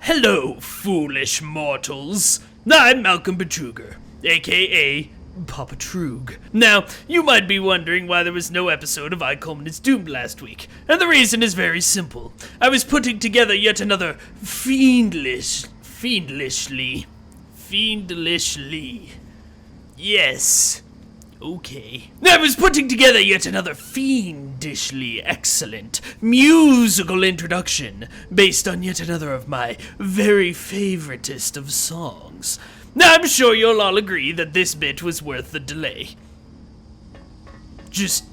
Hello, foolish mortals. I'm Malcolm Betrüger, aka Papa Trüg. Now, you might be wondering why there was no episode of Coleman is Doomed last week, and the reason is very simple. I was putting together yet another fiendlishly. Yes. Okay. I was putting together yet another fiendishly excellent musical introduction based on yet another of my very favoritist of songs. Now, I'm sure you'll all agree that this bit was worth the delay. Just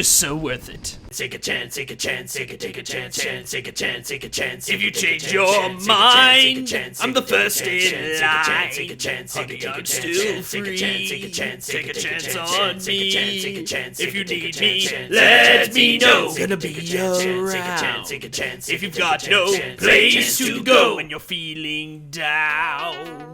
so worth it. Take a chance, take a chance, take a chance, take a chance, take a chance. If you change your mind, I'm the first in line. Honey, I'm still free. Take a chance on me. If you need me, let me know. Gonna be around. If you've got no place to go and you're feeling down.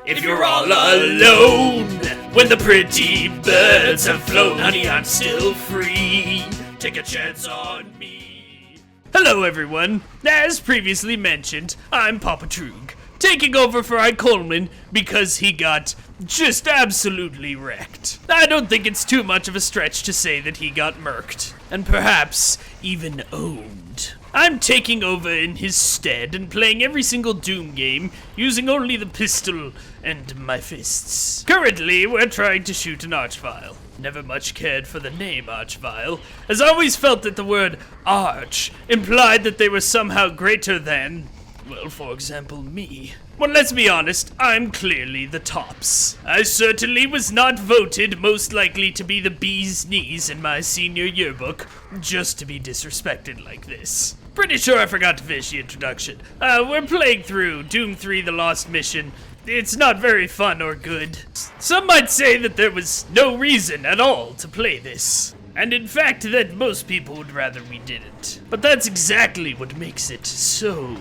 If you're all alone, when the pretty birds have flown, honey, I'm still free. Take a chance on me. Hello, everyone. As previously mentioned, I'm Papa Trüg, taking over for Coleman because he got just absolutely wrecked. I don't think it's too much of a stretch to say that he got murked, and perhaps even owned. I'm taking over in his stead and playing every single Doom game using only the pistol and my fists. Currently, we're trying to shoot an archvile. Never much cared for the name archvile, as I always felt that the word arch implied that they were somehow greater than, well, for example, me. Well, let's be honest, I'm clearly the tops. I certainly was not voted most likely to be the bee's knees in my senior yearbook, just to be disrespected like this. Pretty sure I forgot to finish the introduction. We're playing through Doom 3 The Lost Mission. It's not very fun or good. Some might say that there was no reason at all to play this. And in fact, that most people would rather we didn't. But that's exactly what makes it so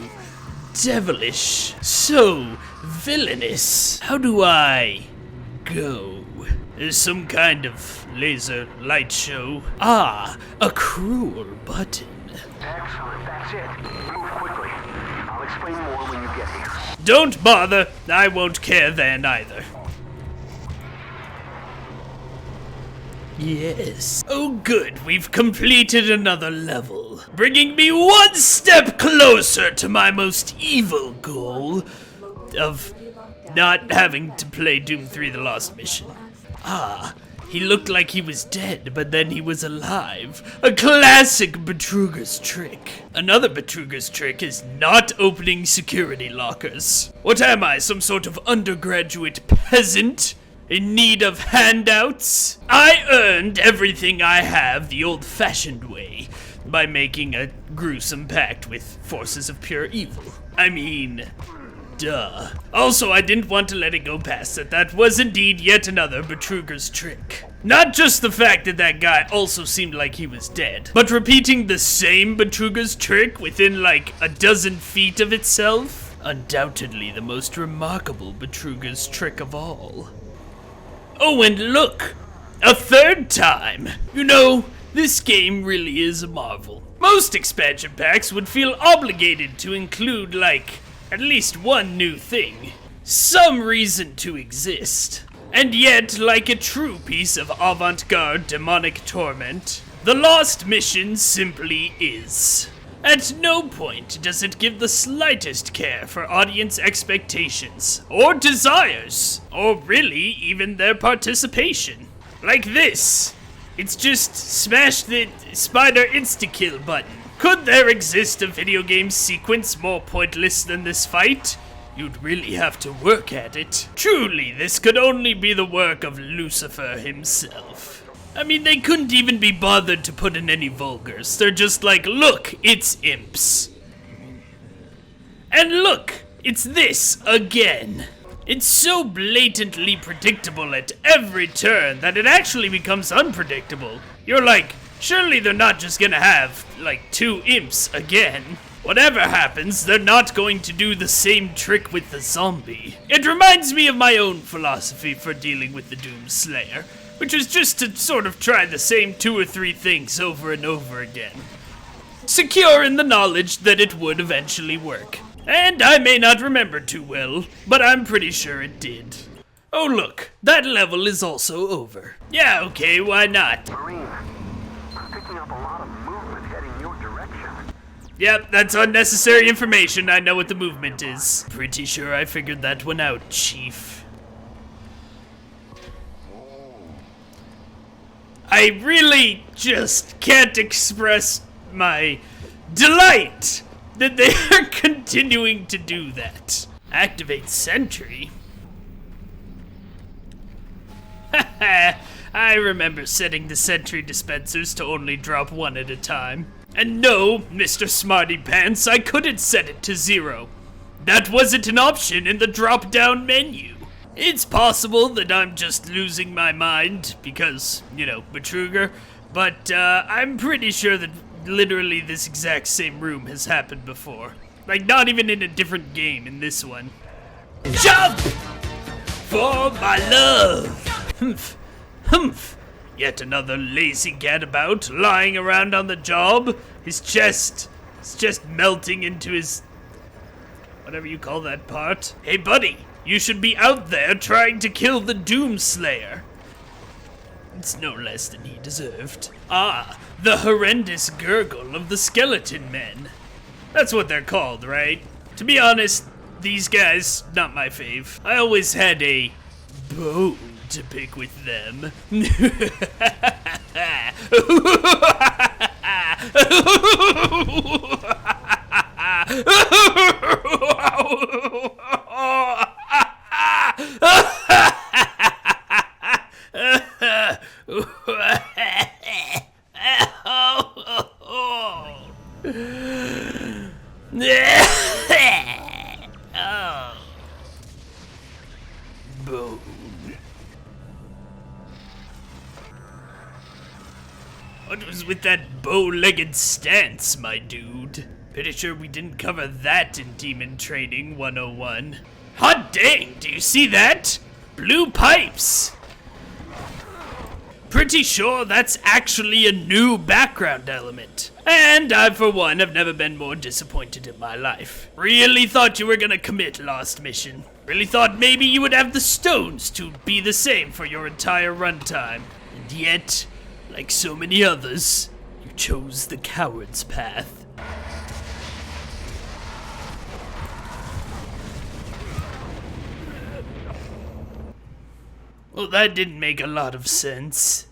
devilish, so villainous. How do I go? There's some kind of laser light show. Ah, a cruel button. Excellent, that's it. Move quickly. I'll explain more when you get here. Don't bother, I won't care then either. Yes. Oh good, we've completed another level, bringing me one step closer to my most evil goal of not having to play Doom 3 The Lost Mission. Ah, he looked like he was dead, but then he was alive. A classic Betrüger's trick. Another Betrüger's trick is not opening security lockers. What am I, some sort of undergraduate peasant in need of handouts? I earned everything I have the old-fashioned way, by making a gruesome pact with forces of pure evil. I mean, duh. Also, I didn't want to let it go past that was indeed yet another Betrüger's trick. Not just the fact that that guy also seemed like he was dead, but repeating the same Betrüger's trick within like a dozen feet of itself. Undoubtedly the most remarkable Betrüger's trick of all. Oh, and look! A third time! You know, this game really is a marvel. Most expansion packs would feel obligated to include, like, at least one new thing. Some reason to exist. And yet, like a true piece of avant-garde demonic torment, The Lost Mission simply is. At no point does it give the slightest care for audience expectations, or desires, or really even their participation. Like this. It's just smash the spider insta-kill button. Could there exist a video game sequence more pointless than this fight? You'd really have to work at it. Truly, this could only be the work of Lucifer himself. I mean, they couldn't even be bothered to put in any vulgars. They're just like, look, it's imps. And look, it's this again. It's so blatantly predictable at every turn that it actually becomes unpredictable. You're like, surely they're not just gonna have, like, two imps again. Whatever happens, they're not going to do the same trick with the zombie. It reminds me of my own philosophy for dealing with the Doomslayer, which was just to sort of try the same 2 or 3 things over and over again. secure in the knowledge that it would eventually work. And I may not remember too well, but I'm pretty sure it did. Oh look, that level is also over. Yeah, okay, why not? Marine, I'm picking up a lot of movement heading your direction. Yep, that's unnecessary information. I know what the movement is. Pretty sure I figured that one out, Chief. I really just can't express my delight that they are continuing to do that. Activate sentry? I remember setting the sentry dispensers to only drop one at a time. And no, Mr. Smarty Pants, I couldn't set it to 0. That wasn't an option in the drop-down menu. It's possible that I'm just losing my mind because, you know, Betruger, but I'm pretty sure that literally this exact same room has happened before. Like, not even in a different game, in this one. Jump! For my love! Humph. Humph. Yet another lazy gadabout lying around on the job. His chest is just melting into his... whatever you call that part. Hey, buddy, you should be out there trying to kill the Doomslayer. It's no less than he deserved. Ah, the horrendous gurgle of the skeleton men. That's what they're called, right? To be honest, these guys, not my fave. I always had a bone to pick with them. Bone. What was with that bow-legged stance, my dude? Pretty sure we didn't cover that in Demon Training 101. Hot dang, do you see that? Blue pipes! Pretty sure that's actually a new background element. And I, for one, have never been more disappointed in my life. Really thought you were gonna commit, Lost Mission. Really thought maybe you would have the stones to be the same for your entire runtime. And yet, like so many others, you chose the coward's path. Well, that didn't make a lot of sense.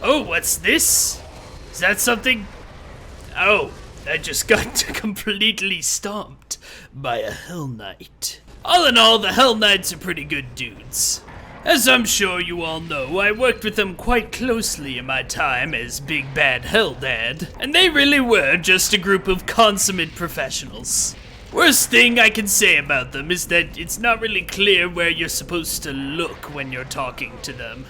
Oh, what's this? Is that something? Oh, I just got completely stomped by a Hell Knight. All in all, the Hell Knights are pretty good dudes. As I'm sure you all know, I worked with them quite closely in my time as Big Bad Hell Dad, and they really were just a group of consummate professionals. Worst thing I can say about them is that it's not really clear where you're supposed to look when you're talking to them.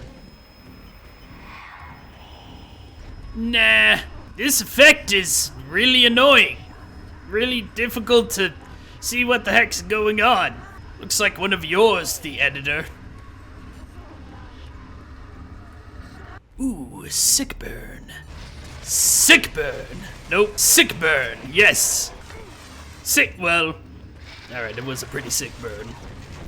Nah, this effect is really annoying. Really difficult to see what the heck's going on. Looks like one of yours, the editor. Ooh, sick burn. Sick burn. Nope, sick burn, yes. Sick, well, alright, it was a pretty sick burn.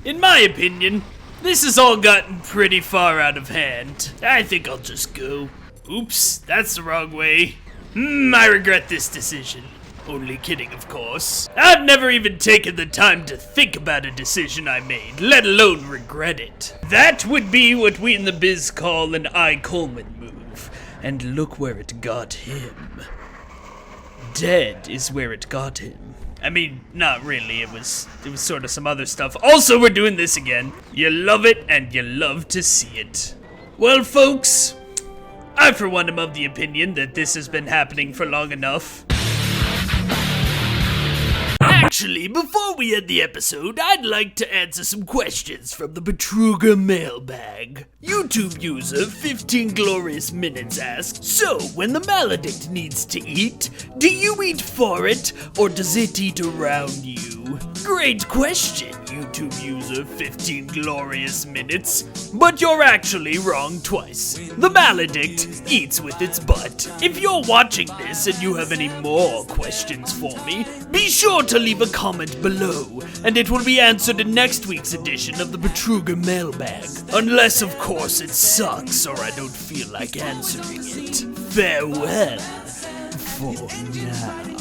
In my opinion, this has all gotten pretty far out of hand. I think I'll just go. Oops, that's the wrong way. I regret this decision. Only kidding, of course. I've never even taken the time to think about a decision I made, let alone regret it. That would be what we in the biz call an Coleman move. And look where it got him. Dead is where it got him. I mean, not really, it was sort of some other stuff. Also, we're doing this again. You love it, and you love to see it. Well, folks, I for one am of the opinion that this has been happening for long enough. Actually, before we end the episode, I'd like to answer some questions from the Betruger mailbag. YouTube user 15 Glorious Minutes asks, so when the maledict needs to eat, do you eat for it, or does it eat around you? Great question, YouTube user 15 glorious minutes. But you're actually wrong twice. The maledict eats with its butt. If you're watching this and you have any more questions for me, be sure to leave a comment below, and it will be answered in next week's edition of the Papa Mailbag. Unless, of course, it sucks or I don't feel like answering it. Farewell for now.